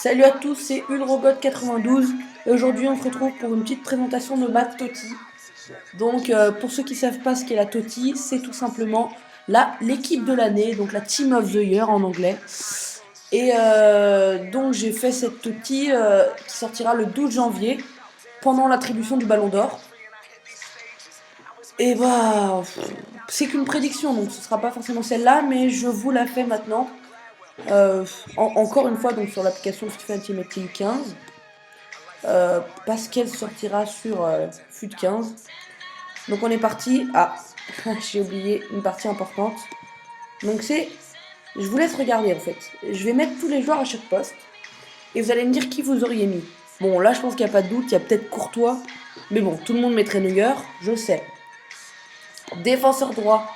Salut à tous, c'est Ulrobot92 et aujourd'hui on se retrouve pour une petite présentation de ma Toti. Donc pour ceux qui ne savent pas ce qu'est la Toti, c'est tout simplement l'équipe de l'année, donc la Team of the Year en anglais. Et donc j'ai fait cette Toti qui sortira le 12 janvier pendant l'attribution du Ballon d'Or. Et bah c'est qu'une prédiction, donc ce sera pas forcément celle-là, mais je vous la fais maintenant. Encore une fois donc sur l'application FIFA Ultimate Team 15 parce qu'elle sortira sur FUT 15. Donc on est parti. Ah, j'ai oublié une partie importante. Donc je vous laisse regarder en fait. Je vais mettre tous les joueurs à chaque poste et vous allez me dire qui vous auriez mis. Bon là je pense qu'il n'y a pas de doute, il y a peut-être Courtois, mais bon tout le monde mettrait Neuer, je sais. Défenseur droit,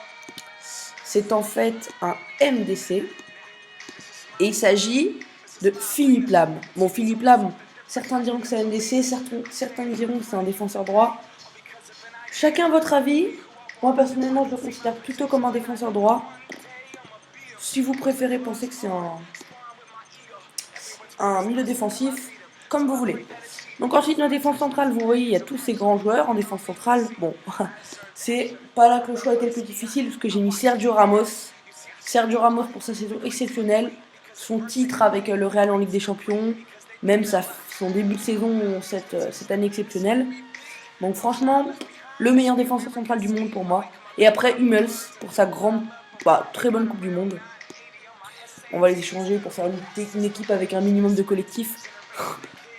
c'est en fait un MDC. Et il s'agit de Philippe Lam. Bon, Philippe Lam, certains diront que c'est un MDC, certains diront que c'est un défenseur droit. Chacun votre avis. Moi, personnellement, je le considère plutôt comme un défenseur droit. Si vous préférez penser que c'est un milieu défensif, comme vous voulez. Donc ensuite, la défense centrale, vous voyez, il y a tous ces grands joueurs en défense centrale. Bon, c'est pas là que le choix était le plus difficile, parce que j'ai mis Sergio Ramos. Sergio Ramos pour sa saison exceptionnelle. Son titre avec le Real en Ligue des Champions, même son début de saison cette année exceptionnelle. Donc franchement, le meilleur défenseur central du monde pour moi. Et après Hummels pour sa très bonne Coupe du Monde. On va les échanger pour faire une équipe avec un minimum de collectif.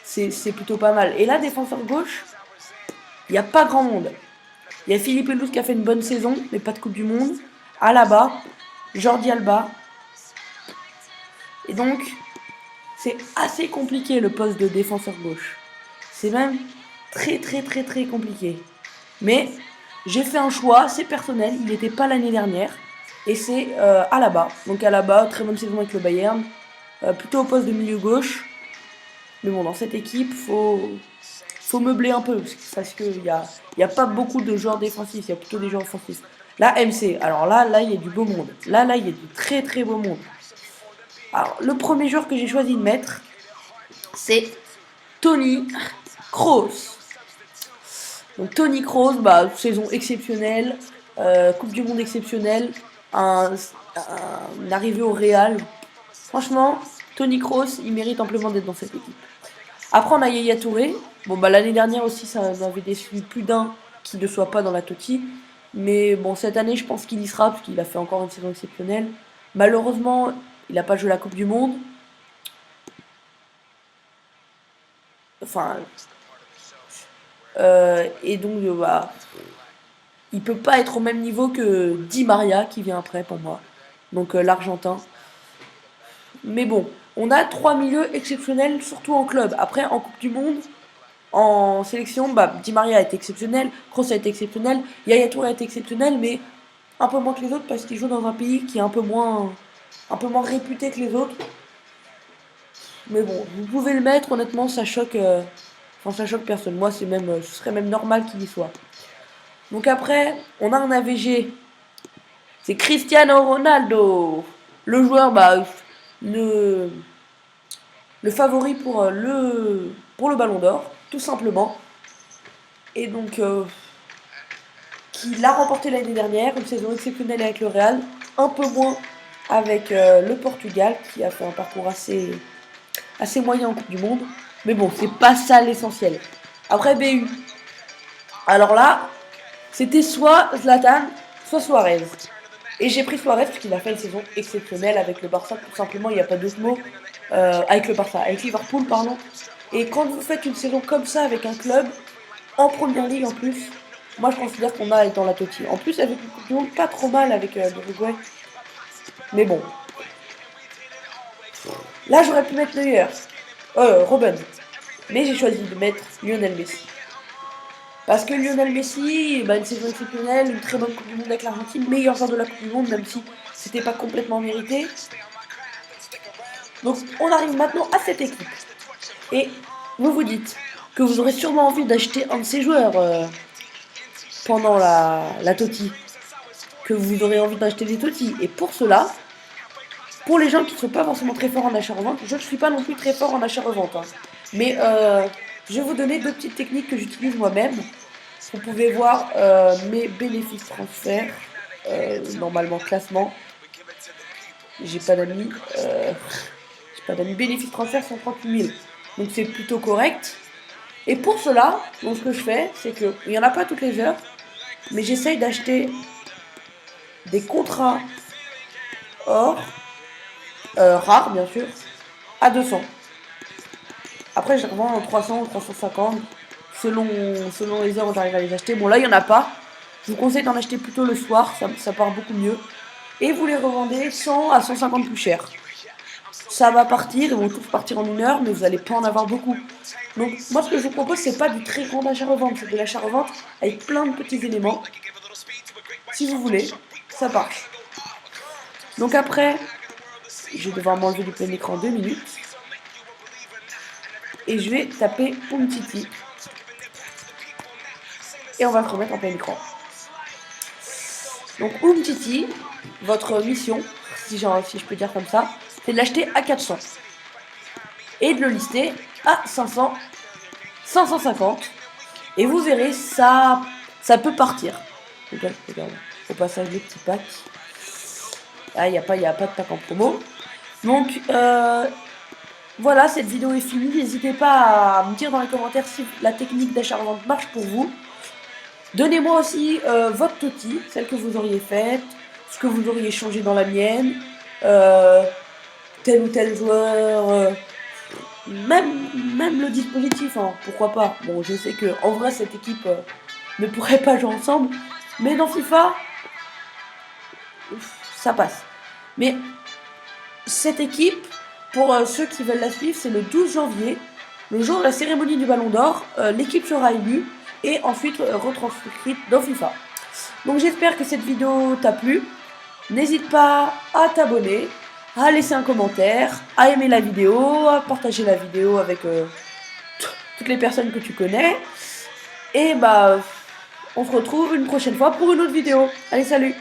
C'est plutôt pas mal. Et là, défenseur gauche, il n'y a pas grand monde. Il y a Philippe Elouz qui a fait une bonne saison, mais pas de Coupe du Monde. Alaba, Jordi Alba. Et donc, c'est assez compliqué le poste de défenseur gauche. C'est même très compliqué. Mais j'ai fait un choix, c'est personnel, il n'était pas l'année dernière. Et c'est Alaba. Donc Alaba, très bonne saison avec le Bayern. Plutôt au poste de milieu gauche. Mais bon, dans cette équipe, faut meubler un peu. Parce qu'il y a pas beaucoup de joueurs défensifs, il y a plutôt des joueurs offensifs. Là, MC. Alors là, il y a du beau monde. Là, il y a du très beau monde. Alors, le premier joueur que j'ai choisi de mettre, c'est Toni Kroos. Donc Toni Kroos, saison exceptionnelle, Coupe du Monde exceptionnelle, une arrivée au Real. Franchement, Toni Kroos, il mérite amplement d'être dans cette équipe. Après, on a Yaya Touré. Bon, l'année dernière aussi, ça m'avait déçu plus d'un qui ne soit pas dans la Toti. Mais bon, cette année, je pense qu'il y sera, parce qu'il a fait encore une saison exceptionnelle. Malheureusement, il n'a pas joué la Coupe du Monde. Enfin. Et donc, il peut pas être au même niveau que Di Maria qui vient après pour moi. Donc, l'Argentin. Mais bon, on a trois milieux exceptionnels, surtout en club. Après, en Coupe du Monde, en sélection, Di Maria a été exceptionnel, Kroos a été exceptionnel, Yaya Touré a été exceptionnel, mais un peu moins que les autres parce qu'il joue dans un pays qui est un peu moins réputé que les autres. Mais bon, vous pouvez le mettre, honnêtement, ça choque personne. Moi, ce serait même normal qu'il y soit. Donc après, on a un AVG. C'est Cristiano Ronaldo. Le joueur, le favori pour le Ballon d'Or, tout simplement. Et donc, qui l'a remporté l'année dernière, une saison exceptionnelle avec le Real, un peu moins avec le Portugal, qui a fait un parcours assez moyen en Coupe du Monde. Mais bon, c'est pas ça l'essentiel. Après BU. Alors là, c'était soit Zlatan, soit Suarez. Et j'ai pris Suarez parce qu'il a fait une saison exceptionnelle avec le Barça, tout simplement, il n'y a pas d'autre mot. Avec le Barça, avec Liverpool, pardon. Et quand vous faites une saison comme ça avec un club, en première ligue en plus, moi je considère qu'on a dans la Toti. En plus, avec une Coupe du Monde, pas trop mal avec l'Uruguay. Mais bon. Là, j'aurais pu mettre Neuer. Robben. Mais j'ai choisi de mettre Lionel Messi. Parce que Lionel Messi, une saison exceptionnelle, une très bonne Coupe du Monde avec l'Argentine, meilleur joueur de la Coupe du Monde, même si c'était pas complètement mérité. Donc on arrive maintenant à cette équipe. Et vous vous dites que vous aurez sûrement envie d'acheter un de ces joueurs pendant la Toti. Que vous aurez envie d'acheter des Toti. Et pour cela, Pour les gens qui ne sont pas forcément très forts en achat-revente, je ne suis pas non plus très fort en achat-revente. Hein. Mais je vais vous donner deux petites techniques que j'utilise moi-même. Vous pouvez voir mes bénéfices transferts, normalement classement. J'ai pas d'amis. J'ai pas d'amis. Bénéfices transferts 138 000. Donc c'est plutôt correct. Et pour cela, donc ce que je fais, c'est que il n'y en a pas toutes les heures, mais j'essaye d'acheter des contrats or, rares bien sûr, à 200. Après, je les revends en 300 ou 350, selon les heures où j'arrive à les acheter. Bon, là, il n'y en a pas. Je vous conseille d'en acheter plutôt le soir, ça part beaucoup mieux. Et vous les revendez 100 à 150 plus cher. Ça va partir, ils vont tous partir en une heure, mais vous n'allez pas en avoir beaucoup. Donc, moi, ce que je vous propose, c'est pas du très grand achat-revente, c'est de l'achat-revente avec plein de petits éléments. Si vous voulez, ça marche. Donc après, je vais devoir m'enlever du plein écran 2 minutes. Et je vais taper Umtiti. Et on va le remettre en plein écran. Donc Umtiti, votre mission, si je peux dire comme ça, c'est de l'acheter à 400. Et de le lister à 500, 550. Et vous verrez, ça peut partir. Regarde, au passage les petits packs. Ah, il n'y a pas de pack en promo. Donc, voilà, cette vidéo est finie. N'hésitez pas à me dire dans les commentaires si la technique d'achat-revente marche pour vous. Donnez-moi aussi votre TOTY, celle que vous auriez faite, ce que vous auriez changé dans la mienne, tel ou tel joueur, même le dispositif, hein, pourquoi pas. Bon, je sais que en vrai cette équipe ne pourrait pas jouer ensemble, mais dans FIFA, ça passe. Mais cette équipe, pour ceux qui veulent la suivre, c'est le 12 janvier, le jour de la cérémonie du Ballon d'Or. L'équipe sera élue et ensuite retranscrite dans FIFA. Donc j'espère que cette vidéo t'a plu. N'hésite pas à t'abonner, à laisser un commentaire, à aimer la vidéo, à partager la vidéo avec toutes les personnes que tu connais. Et bah, on se retrouve une prochaine fois pour une autre vidéo. Allez, salut!